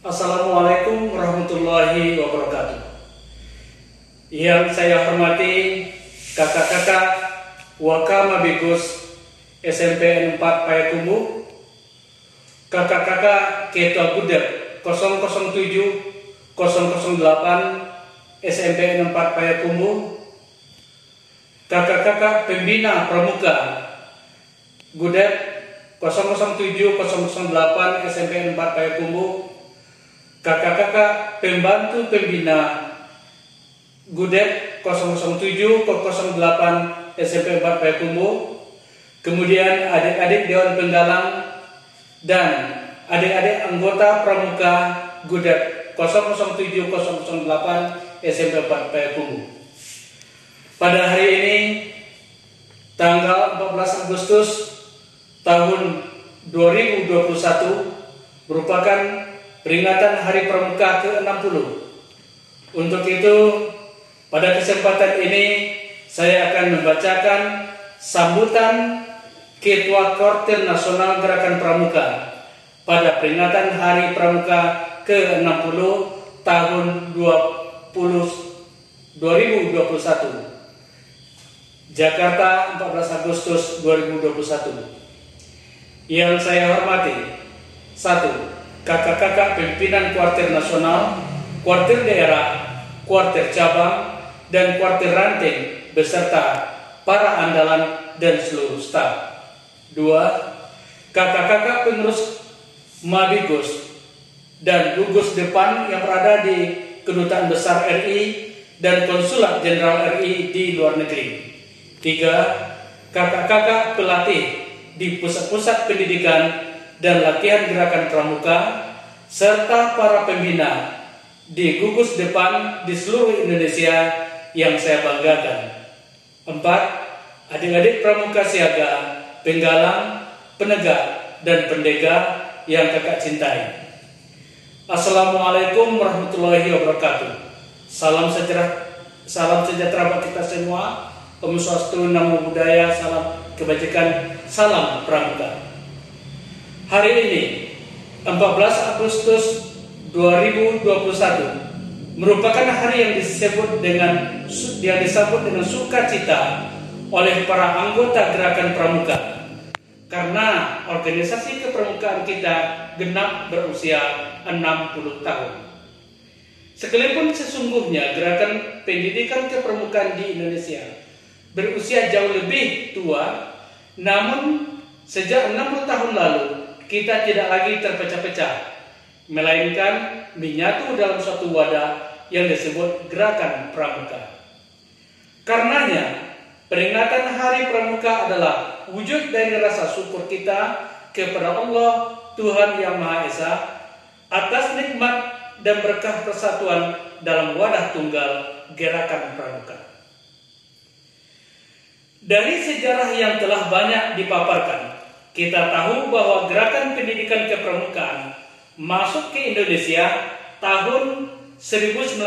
Assalamualaikum warahmatullahi wabarakatuh. Yang saya hormati kakak-kakak Wakama Bikus SMP 4 Payakumbuh, kakak-kakak Ketua Gudep 007 008 SMP 4 Payakumbuh, kakak-kakak Pembina Pramuka Gudep 007 008 SMP 4 Payakumbuh, kakak-kakak Pembantu Pembina Gudep 007 008 SMP 4 Payakumbuh, kemudian adik-adik Dewan Penggalang dan adik-adik anggota Pramuka Gudep 007 008 SMP 4 Payakumbuh. Pada hari ini tanggal 14 Agustus tahun 2021 merupakan peringatan Hari Pramuka ke-60. Untuk itu, pada kesempatan ini saya akan membacakan sambutan Ketua Kortil Nasional Gerakan Pramuka pada peringatan Hari Pramuka ke-60 tahun 2021. Jakarta, 14 Agustus 2021. Yang saya hormati: 1. Kakak-kakak pimpinan kuartir nasional, kuartir daerah, kuartir cabang, dan kuartir ranting beserta para andalan dan seluruh staf. 2. Kakak-kakak pengurus Mabigus dan gugus depan yang berada di Kedutaan Besar RI dan Konsulat Jenderal RI di luar negeri. 3. Kakak-kakak pelatih di pusat-pusat pendidikan dan latihan gerakan pramuka serta para pembina di gugus depan di seluruh Indonesia yang saya banggakan. 4. Adik-adik pramuka siaga, penggalang, penegak, dan pendega yang kakak cintai. Assalamualaikum warahmatullahi wabarakatuh. Salam sejahtera buat kita semua. Om Swastiastu, Namo Buddhaya, salam kebajikan, salam pramuka. Hari ini 14 Agustus 2021 merupakan hari yang disebut dengan sukacita oleh para anggota gerakan pramuka, karena organisasi kepramukaan kita genap berusia 60 tahun. Sekalipun sesungguhnya gerakan pendidikan kepramukaan di Indonesia berusia jauh lebih tua, namun sejak 60 tahun lalu kita tidak lagi terpecah-pecah, melainkan menyatu dalam suatu wadah yang disebut gerakan pramuka. Karenanya, peringatan Hari Pramuka adalah wujud dari rasa syukur kita kepada Allah Tuhan Yang Maha Esa atas nikmat dan berkah persatuan dalam wadah tunggal gerakan pramuka. Dari sejarah yang telah banyak dipaparkan, kita tahu bahwa gerakan pendidikan kepramukaan masuk ke Indonesia tahun 1912.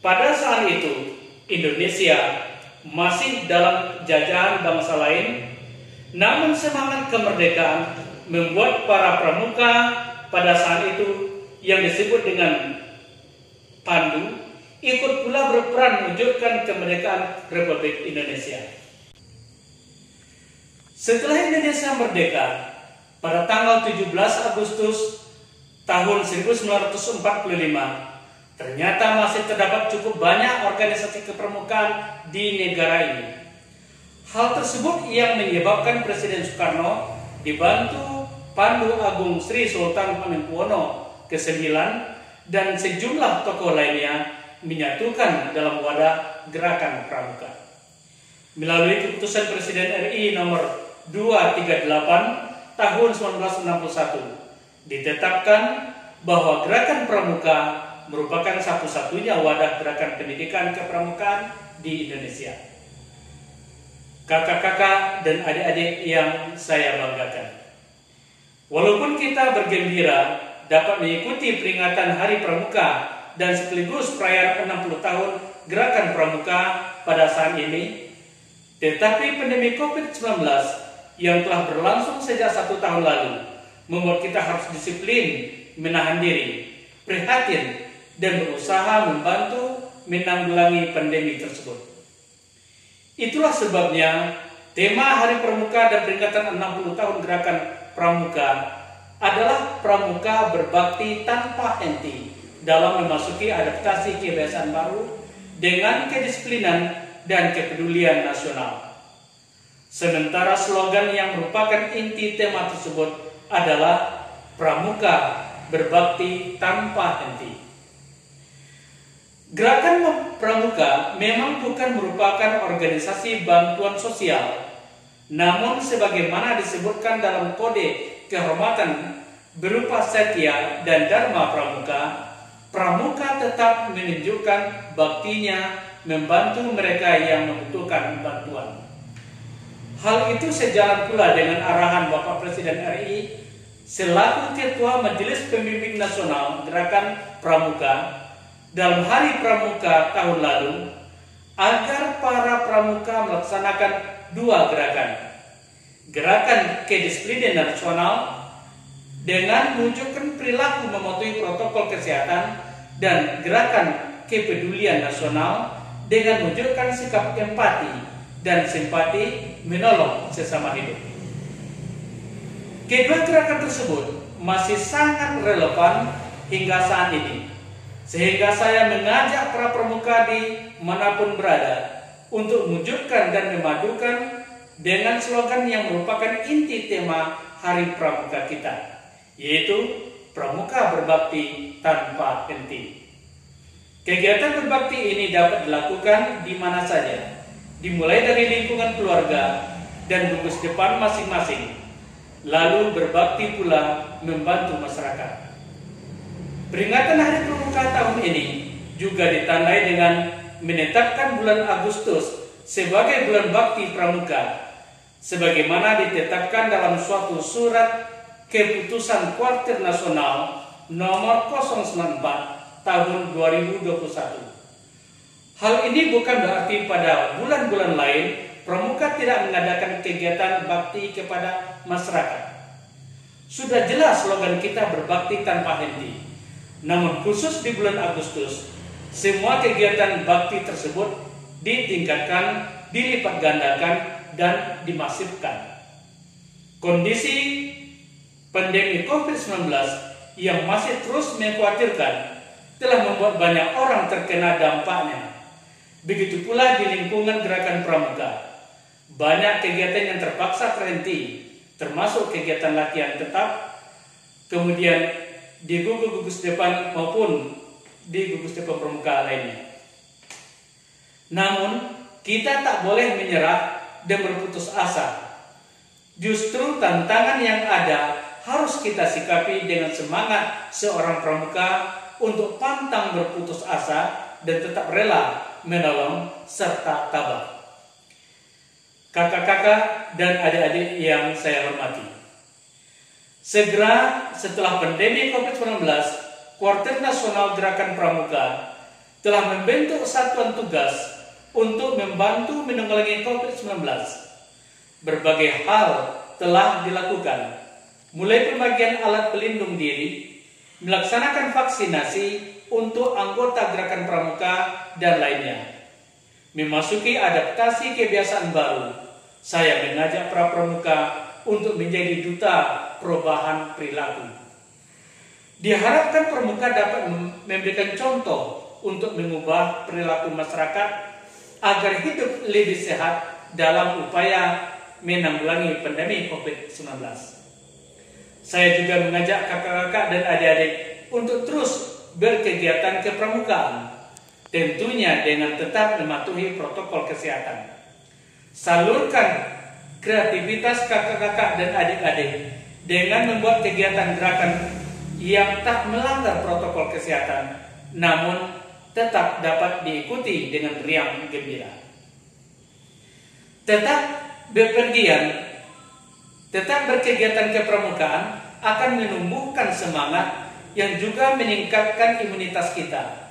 Pada saat itu, Indonesia masih dalam jajahan bangsa lain, namun semangat kemerdekaan membuat para pramuka pada saat itu yang disebut dengan Pandu ikut pula berperan mewujudkan kemerdekaan Republik Indonesia. Setelah Indonesia merdeka pada tanggal 17 Agustus tahun 1945, ternyata masih terdapat cukup banyak organisasi kepramukaan di negara ini. Hal tersebut yang menyebabkan Presiden Soekarno dibantu Pandu Agung Sri Sultan Hamengkubuwono ke-9 dan sejumlah tokoh lainnya menyatukan dalam wadah gerakan pramuka. Melalui keputusan Presiden RI nomor 238 tahun 1961 ditetapkan bahwa gerakan pramuka merupakan satu-satunya wadah gerakan pendidikan kepramukaan di Indonesia. Kakak-kakak dan adik-adik yang saya banggakan, walaupun kita bergembira dapat mengikuti peringatan Hari Pramuka dan sekaligus perayaan 60 tahun gerakan pramuka pada saat ini, tetapi pandemi COVID-19 yang telah berlangsung sejak 1 tahun lalu membuat kita harus disiplin, menahan diri, prihatin, dan berusaha membantu menanggulangi pandemi tersebut. Itulah sebabnya tema Hari Pramuka dan peringatan 60 tahun Gerakan Pramuka adalah Pramuka berbakti tanpa henti dalam memasuki adaptasi kebiasaan baru dengan kedisiplinan dan kepedulian nasional. Sementara slogan yang merupakan inti tema tersebut adalah Pramuka berbakti tanpa henti. Gerakan Pramuka memang bukan merupakan organisasi bantuan sosial, namun sebagaimana disebutkan dalam kode kehormatan berupa Satya dan Dharma Pramuka, Pramuka tetap menunjukkan baktinya membantu mereka yang membutuhkan bantuan. Hal itu sejalan pula dengan arahan Bapak Presiden RI selaku Ketua Majelis Pembimbing Nasional Gerakan Pramuka dalam Hari Pramuka tahun lalu, agar para pramuka melaksanakan dua gerakan. Gerakan kedisiplinan nasional dengan menunjukkan perilaku mematuhi protokol kesehatan, dan gerakan kepedulian nasional dengan menunjukkan sikap empati dan simpati menolong sesama hidup. Kedua gerakan tersebut masih sangat relevan hingga saat ini, sehingga saya mengajak para pramuka di manapun berada untuk mewujudkan dan memadukan dengan slogan yang merupakan inti tema Hari Pramuka kita, yaitu Pramuka berbakti tanpa henti. Kegiatan berbakti ini dapat dilakukan di mana saja, dimulai dari lingkungan keluarga dan gugus depan masing-masing, lalu berbakti pula membantu masyarakat. Peringatan Hari Pramuka tahun ini juga ditandai dengan menetapkan bulan Agustus sebagai bulan bakti pramuka, sebagaimana ditetapkan dalam suatu surat keputusan Kuartir Nasional nomor 094 tahun 2021. Hal ini bukan berarti pada bulan-bulan lain pramuka tidak mengadakan kegiatan bakti kepada masyarakat. Sudah jelas slogan kita berbakti tanpa henti. Namun khusus di bulan Agustus, semua kegiatan bakti tersebut ditingkatkan, dilipat gandakan, dan dimasifkan. Kondisi pandemi COVID-19 yang masih terus mengkhawatirkan telah membuat banyak orang terkena dampaknya. Begitu pula di lingkungan Gerakan Pramuka. Banyak kegiatan yang terpaksa terhenti, termasuk kegiatan latihan tetap, kemudian di gugus depan maupun di gugus depan pramuka lainnya. Namun, kita tak boleh menyerah dan berputus asa. Justru tantangan yang ada harus kita sikapi dengan semangat seorang pramuka untuk pantang berputus asa dan tetap rela menolong serta tabah. Kakak-kakak dan adik-adik yang saya hormati, segera setelah pandemi COVID-19, Kuartir Nasional Gerakan Pramuka telah membentuk satuan tugas untuk membantu menanggulangi COVID-19. Berbagai hal telah dilakukan, mulai pembagian alat pelindung diri, melaksanakan vaksinasi untuk anggota Gerakan Pramuka, dan lainnya. Memasuki adaptasi kebiasaan baru, saya mengajak para pramuka untuk menjadi duta perubahan perilaku. Diharapkan pramuka dapat memberikan contoh untuk mengubah perilaku masyarakat agar hidup lebih sehat dalam upaya menanggulangi pandemi COVID-19. Saya juga mengajak kakak-kakak dan adik-adik untuk terus berkegiatan kepramukaan, tentunya dengan tetap mematuhi protokol kesehatan. Salurkan kreativitas kakak-kakak dan adik-adik dengan membuat kegiatan gerakan yang tak melanggar protokol kesehatan, namun tetap dapat diikuti dengan riang gembira. Tetap bepergian, tetap berkegiatan kepramukaan akan menumbuhkan semangat yang juga meningkatkan imunitas kita.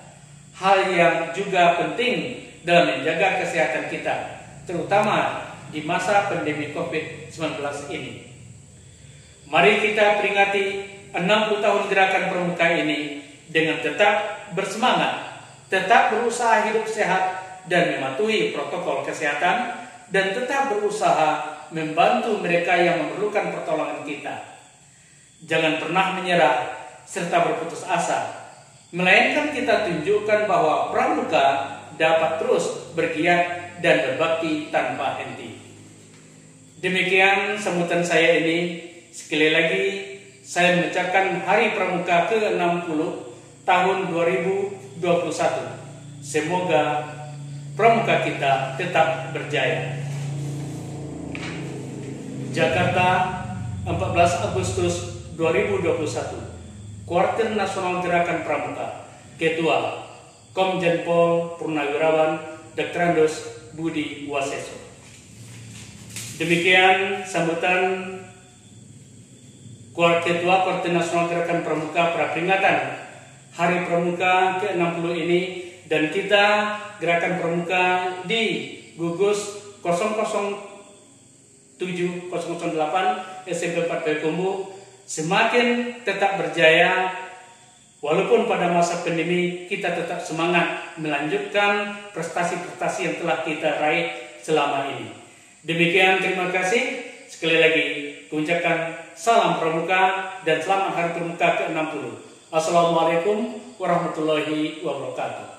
Hal yang juga penting dalam menjaga kesehatan kita, terutama di masa pandemi COVID-19 ini. Mari kita peringati 60 tahun gerakan pramuka ini dengan tetap bersemangat, tetap berusaha hidup sehat dan mematuhi protokol kesehatan, dan tetap berusaha membantu mereka yang memerlukan pertolongan kita. Jangan pernah menyerah serta berputus asa, melainkan kita tunjukkan bahwa pramuka dapat terus bergiat dan berbakti tanpa henti. Demikian sambutan saya ini. Sekali lagi saya mengucapkan Hari Pramuka ke-60 tahun 2021. Semoga pramuka kita tetap berjaya. Jakarta, 14 Agustus 2021. Kuartir Nasional Gerakan Pramuka. Ketua Komjen Pol Purnawirawan Dr. Andos Budi Waseso. Demikian sambutan Ketua Kuartir Nasional Gerakan Pramuka pada peringatan Hari Pramuka ke-60 ini, dan kita Gerakan Pramuka di gugus 007-008 SMP 4 Payakumbuh semakin tetap berjaya. Walaupun pada masa pandemi kita tetap semangat melanjutkan prestasi-prestasi yang telah kita raih selama ini. Demikian, terima kasih. Sekali lagi, ucapkan salam pramuka dan selamat Hari Pramuka ke-60. Assalamualaikum warahmatullahi wabarakatuh.